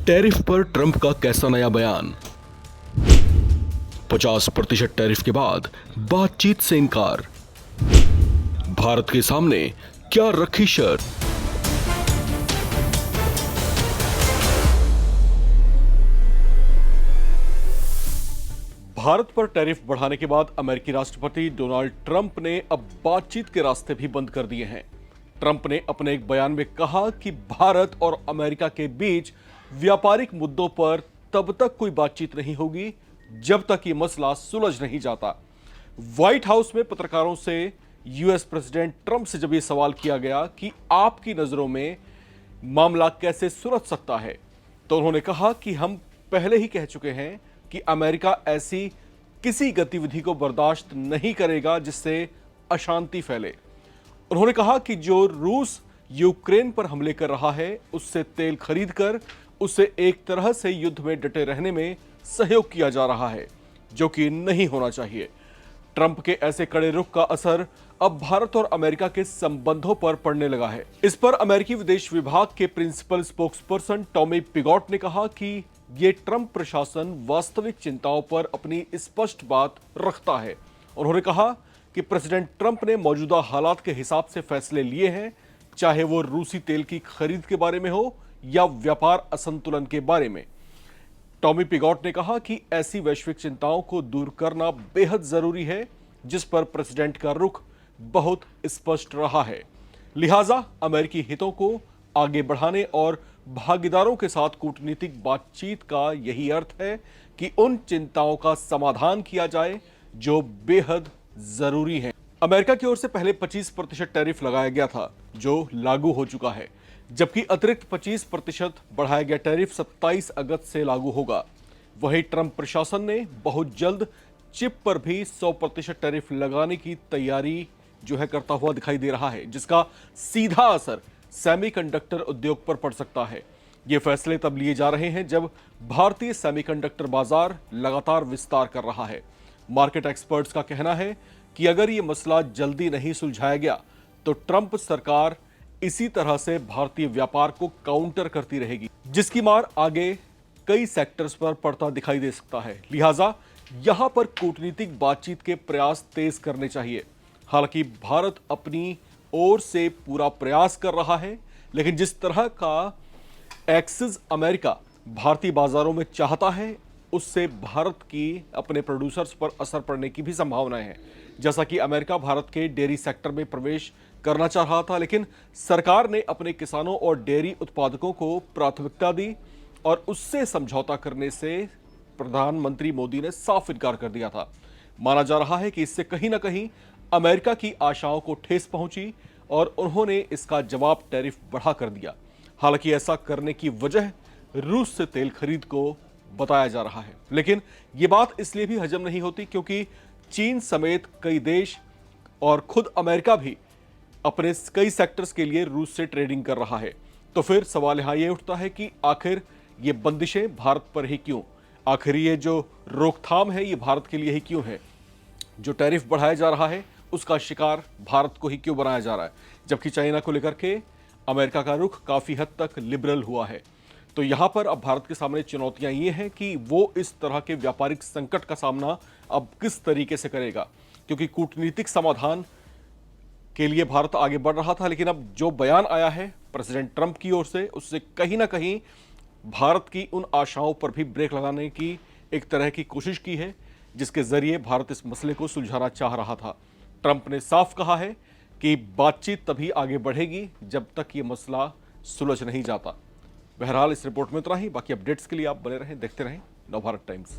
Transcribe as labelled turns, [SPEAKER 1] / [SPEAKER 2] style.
[SPEAKER 1] Tariff पर Trump का कैसा नया बयान। 50% टैरिफ के बाद बातचीत से इनकार। भारत के सामने क्या रखी शर्त।
[SPEAKER 2] भारत पर टैरिफ बढ़ाने के बाद अमेरिकी राष्ट्रपति डोनाल्ड ट्रंप ने अब बातचीत के रास्ते भी बंद कर दिए हैं। ट्रंप ने अपने एक बयान में कहा कि भारत और अमेरिका के बीच व्यापारिक मुद्दों पर तब तक कोई बातचीत नहीं होगी जब तक ये मसला सुलझ नहीं जाता। व्हाइट हाउस में पत्रकारों से यूएस प्रेसिडेंट ट्रंप से जब यह सवाल किया गया कि आपकी नजरों में मामला कैसे सुलझ सकता है, तो उन्होंने कहा कि हम पहले ही कह चुके हैं कि अमेरिका ऐसी किसी गतिविधि को बर्दाश्त नहीं करेगा जिससे अशांति फैले। उन्होंने कहा कि जो रूस यूक्रेन पर हमले कर रहा है उससे तेल खरीदकर उसे एक तरह से युद्ध में डटे रहने में सहयोग किया जा रहा है, जो कि नहीं होना चाहिए। ट्रंप के ऐसे कड़े रुख का असर अब भारत और अमेरिका के संबंधों पर पड़ने लगा है। इस पर अमेरिकी विदेश विभाग के प्रिंसिपल स्पोक्सपर्सन टॉमी पिगॉट ने कहा कि ये ट्रंप प्रशासन वास्तविक चिंताओं पर अपनी स्पष्ट बात रखता है। उन्होंने कहा कि प्रेसिडेंट ट्रंप ने मौजूदा हालात के हिसाब से फैसले लिए हैं, चाहे वो रूसी तेल की खरीद के बारे में हो या व्यापार असंतुलन के बारे में। टॉमी पिगॉट ने कहा कि ऐसी वैश्विक चिंताओं को दूर करना बेहद जरूरी है, जिस पर प्रेसिडेंट का रुख बहुत स्पष्ट रहा है। लिहाजा अमेरिकी हितों को आगे बढ़ाने और भागीदारों के साथ कूटनीतिक बातचीत का यही अर्थ है कि उन चिंताओं का समाधान किया जाए जो बेहद जरूरी है। अमेरिका की ओर से पहले 25% टैरिफ लगाया गया था, जो लागू हो चुका है, जबकि अतिरिक्त 25% बढ़ाया गया टैरिफ 27 अगस्त से लागू होगा। वहीं ट्रंप प्रशासन ने बहुत जल्द चिप पर भी 100% टैरिफ लगाने की तैयारी जो है करता हुआ दिखाई दे रहा है, जिसका सीधा असर सेमीकंडक्टर उद्योग पर पड़ सकता है। ये फैसले तब लिए जा रहे हैं जब भारतीय सेमीकंडक्टर बाजार लगातार विस्तार कर रहा है। मार्केट एक्सपर्ट्स का कहना है कि अगर ये मसला जल्दी नहीं सुलझाया गया तो ट्रंप सरकार इसी तरह से भारतीय व्यापार को काउंटर करती रहेगी, जिसकी मार आगे कई सेक्टर्स पर पड़ता दिखाई दे सकता है। लिहाजा यहां पर कूटनीतिक बातचीत के प्रयास तेज करने चाहिए। हालांकि भारत अपनी ओर से पूरा प्रयास कर रहा है, लेकिन जिस तरह का एक्सिस अमेरिका भारतीय बाजारों में चाहता है, उससे भारत की अपने प्रोड्यूसर्स पर असर पड़ने की भी संभावनाएं हैं। जैसा कि अमेरिका भारत के डेयरी सेक्टर में प्रवेश करना चाह रहा था, लेकिन सरकार ने अपने किसानों और डेयरी उत्पादकों को प्राथमिकता दी और उससे समझौता करने से प्रधानमंत्री मोदी ने साफ इनकार कर दिया था। माना जा रहा है कि इससे कहीं ना कहीं अमेरिका की आशाओं को ठेस पहुंची और उन्होंने इसका जवाब टैरिफ बढ़ा कर दिया। हालांकि ऐसा करने की वजह रूस से तेल खरीद को बताया जा रहा है, लेकिन यह बात इसलिए भी हजम नहीं होती क्योंकि चीन समेत कई देश और खुद अमेरिका भी अपने कई सेक्टर्स के लिए रूस से ट्रेडिंग कर रहा है। तो फिर सवाल यहां यह उठता है कि आखिर ये बंदिशें भारत पर ही क्यों? आखिर ये जो रोकथाम है ये भारत के लिए ही क्यों है? जो टैरिफ बढ़ाया जा रहा है उसका शिकार भारत को ही क्यों बनाया जा रहा है, जबकि चाइना को लेकर के अमेरिका का रुख काफी हद तक लिबरल हुआ है? तो यहां पर अब भारत के सामने चुनौतियां ये हैं कि वो इस तरह के व्यापारिक संकट का सामना अब किस तरीके से करेगा, क्योंकि कूटनीतिक समाधान के लिए भारत आगे बढ़ रहा था, लेकिन अब जो बयान आया है प्रेसिडेंट ट्रंप की ओर से, उससे कहीं ना कहीं भारत की उन आशाओं पर भी ब्रेक लगाने की एक तरह की कोशिश की है, जिसके जरिए भारत इस मसले को सुलझाना चाह रहा था। ट्रंप ने साफ कहा है कि बातचीत तभी आगे बढ़ेगी जब तक ये मसला सुलझ नहीं जाता। बहरहाल इस रिपोर्ट में इतना ही। बाकी अपडेट्स के लिए आप बने रहें, देखते रहें नवभारत टाइम्स।